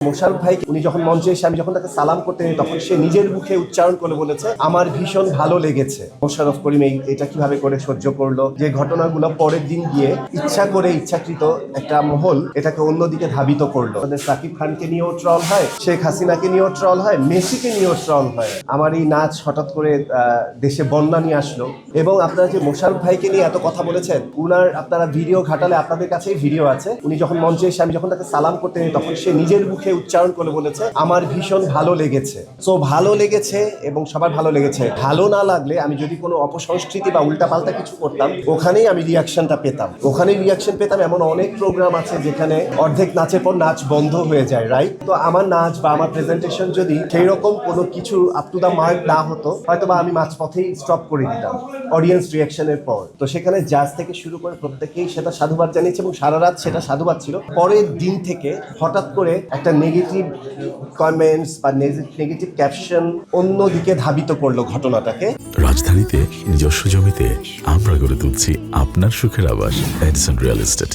মোশাররফ ভাই উনি যখন মঞ্চে এসে আমি যখন তাকে সালাম করতে নিই তখন সে নিজের মুখে উচ্চারণ করে বলেছে আমার ভীষণ ভালো লেগেছে। মোশাররফ করিম এটা কিভাবে করে সহ্য করলো, যে ঘটনাগুলো পরের দিন গিয়ে ইচ্ছা করে ইচ্ছাকৃত একটা মহল এটাকে অন্যদিকে ধাবিত করলো। আমাদের সাকিব খানকে নিয়েও ট্রল হয়, শেখ হাসিনাকে নিয়েও ট্রল হয়, মেসিকে নিয়েও ট্রল হয়। আমার এই নাচ হঠাৎ করে দেশে বন্যা নিয়ে আসলো। এবং আপনারা যে মোশাররফ ভাইকে নিয়ে এত কথা বলেছেন, উনার আপনারা ভিডিও ঘাটালে আপনাদের কাছেই ভিডিও আছে। উনি যখন মঞ্চে এসে আমি যখন তাকে সালাম করতে নিই তখন সে নিজের মুখে উচ্চারণ করে বলেছে আমার ভীষণ ভালো লেগেছে। সো ভালো লেগেছে এবং সবার ভালো লেগেছে। ভালো না লাগলে আমি যদি কোনো অপসংস্কৃতি বা উল্টাপাল্টা কিছু করতাম ওখানেই আমি রিয়াকশনটা পেতাম, ওখানেই রিয়াকশন পেতাম। এমন অনেক প্রোগ্রাম আছে যেখানে অর্ধেক নাচের পর নাচ বন্ধ হয়ে যায়, রাইট? তো আমার নাচ বা আমার প্রেজেন্টেশন যদি সেই রকম কোনো কিছু আপ টু দা মার্ক না হতো, হয়তো বা আমি মাঝপথেই স্টপ করে দিতাম অডিয়েন্স রিয়াকশনের পর। তো সেখানে জাজ থেকে শুরু করে প্রত্যেকেই সেটা সাধুবাদ জানিয়েছে এবং সারা রাত সেটা সাধুবাদ ছিল। পরের দিন থেকে হঠাৎ করে একটা নেগেটিভ কমেন্টস বা নেগেটিভ ক্যাপশন অন্যদিকে ধাবিত করলো ঘটনাটাকে। রাজধানীতে নিজস্ব জমিতে আমরা গড়ে তুলছি আপনার সুখের আবাস এডিসন রিয়েল এস্টেট।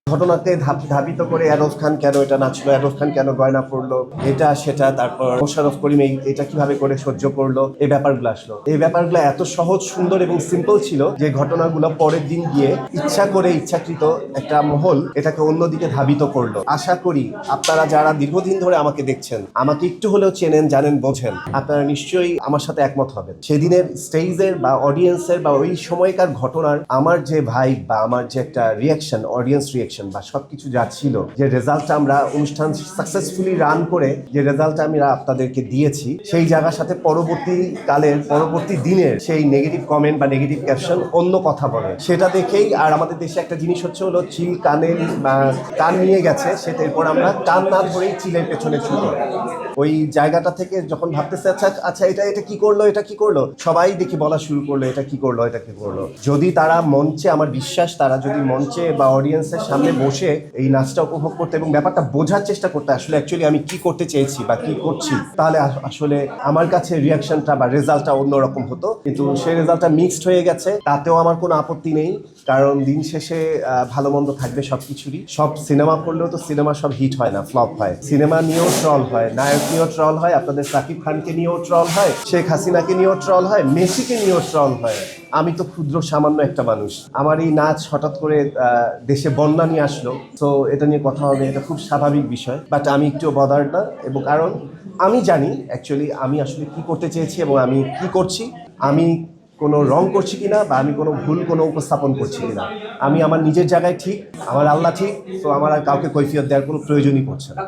ঘটনাতে ধাবিত করে আরফ খান কেন এটা নাচলো, আরফ খান কেন গয়না পড়লো, এটা সেটা, তারপর মোশাররফ করিম এটা কিভাবে করে সহ্য করলো, এই ব্যাপারগুলো আসলো। এই ব্যাপারগুলো এত সহজ, সুন্দর এবং সিম্পল ছিল যে ঘটনাগুলো পরের দিন গিয়ে ইচ্ছা করে ইচ্ছাকৃত একটা মহল এটাকে অন্যদিকে ধাবিত করলো। আশা করি আপনারা যারা দীর্ঘদিন ধরে আমাকে দেখছেন, আমাকে একটু হলেও চেনেন, জানেন, বোঝেন, আপনারা নিশ্চয়ই আমার সাথে একমত হবেন। সেদিনের স্টেজের বা অডিয়েন্সের বা ওই সময়কার ঘটনার আমার যে ভাইব বা আমার যে একটা রিয়াকশন, অডিয়েন্স রিয়াকশন বা সবকিছু যা ছিল, যে রেজাল্টটা আমরা অনুষ্ঠান সাকসেসফুলি রান করে যে রেজাল্টটা আমরা আপনাদেরকে দিয়েছি, সেই জায়গার সাথে পরবর্তী দিনের সেই নেগেটিভ কমেন্ট বা নেগেটিভ ক্যাপশন অন্য কথা বলে, সেটা দেখেই আর আমাদের দেশে একটা জিনিস হচ্ছে হলো চিল কান নিয়ে গেছে, সেটা এরপর আমরা কান না ধরেই চিলের পেছনে ছুটি। ওই জায়গাটা থেকে যখন ভাবতেছে আচ্ছা এটা কি করলো, সবাই দেখি বলা শুরু করলো এটা কি করলো। যদি তারা মঞ্চে, আমার বিশ্বাস তারা যদি মঞ্চে বা অডিয়েন্সের সামনে বসে এই নাচটা উপভোগ করতে এবং ব্যাপারটা বোঝার চেষ্টা করতে আসলে অ্যাকচুয়ালি আমি কি করতে চেয়েছি বা কি করছি, তাহলে আসলে আমার কাছে রিয়াকশনটা বা রেজাল্টটা অন্যরকম হতো। কিন্তু সেই রেজাল্টটা মিক্সড হয়ে গেছে, তাতেও আমার কোনো আপত্তি নেই, কারণ দিন শেষে ভালো মন্দ থাকবে সবকিছুরই। সব সিনেমা করলেও তো সিনেমা সব হিট হয় না, ফ্লপ হয়। সিনেমা নিয়েও ট্রল হয়, নায়ক নিয়েও ট্রল হয়, আপনাদের সাকিব খানকে নিয়েও ট্রল হয়, শেখ হাসিনাকে নিয়েও ট্রল হয়, মেসিকে নিয়েও ট্রল হয়। আমি তো ক্ষুদ্র সামান্য একটা মানুষ। আমার এই নাচ হঠাৎ করে দেশে বন্যা নিয়ে আসলো, তো এটা নিয়ে কথা হবে, এটা খুব স্বাভাবিক বিষয়। বাট আমি একটু বদার না, এবং কারণ আমি জানি অ্যাকচুয়ালি আমি আসলে কি করতে চেয়েছি এবং আমি কি করছি, আমি কোনো রং করছি কিনা বা আমি কোনো ভুল কোনো উপস্থাপন করছি কিনা। আমি আমার নিজের জায়গায় ঠিক, আমার আল্লাহ ঠিক, তো আমার আর কাউকে কৈফিয়ত দেওয়ার কোনো প্রয়োজনই পড়ছে না।